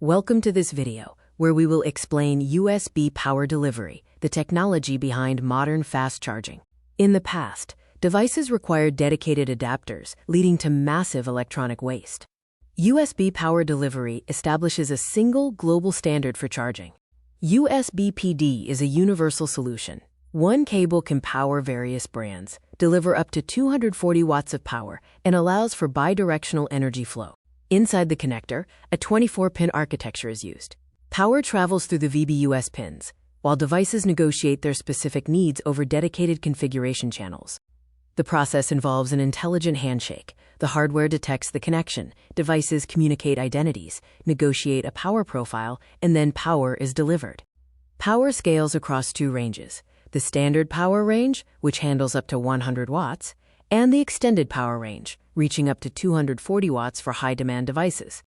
Welcome to this video, where we will explain USB power delivery, the technology behind modern fast charging. In the past, devices required dedicated adapters, leading to massive electronic waste. USB power delivery establishes a single global standard for charging. USB PD is a universal solution. One cable can power various brands, deliver up to 240 watts of power, and allows for bidirectional energy flow. Inside the connector, a 24-pin architecture is used. Power travels through the VBUS pins, while devices negotiate their specific needs over dedicated configuration channels. The process involves an intelligent handshake. The hardware detects the connection, devices communicate identities, negotiate a power profile, and then power is delivered. Power scales across two ranges: the standard power range, which handles up to 100 watts, and the extended power range, reaching up to 240 watts for high-demand devices.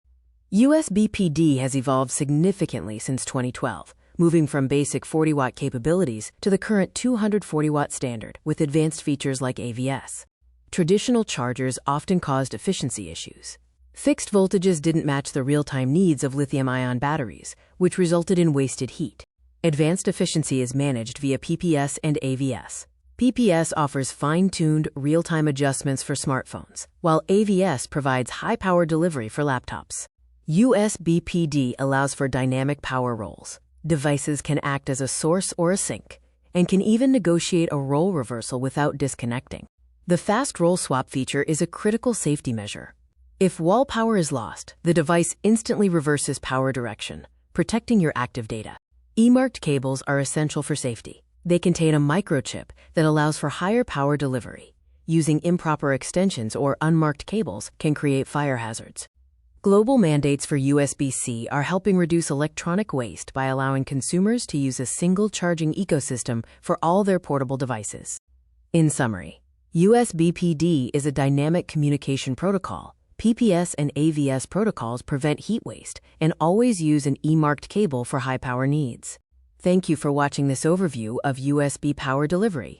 USB PD has evolved significantly since 2012, moving from basic 40-watt capabilities to the current 240-watt standard with advanced features like AVS. Traditional chargers often caused efficiency issues. Fixed voltages didn't match the real-time needs of lithium-ion batteries, which resulted in wasted heat. Advanced efficiency is managed via PPS and AVS. PPS offers fine-tuned, real-time adjustments for smartphones, while AVS provides high-power delivery for laptops. USB PD allows for dynamic power roles. Devices can act as a source or a sink, and can even negotiate a role reversal without disconnecting. The fast role swap feature is a critical safety measure. If wall power is lost, the device instantly reverses power direction, protecting your active data. E-marked cables are essential for safety. They contain a microchip that allows for higher power delivery. Using improper extensions or unmarked cables can create fire hazards. Global mandates for USB-C are helping reduce electronic waste by allowing consumers to use a single charging ecosystem for all their portable devices. In summary, USB PD is a dynamic communication protocol. PPS and AVS protocols prevent heat waste and always use an E-marked cable for high power needs. Thank you for watching this overview of USB power delivery.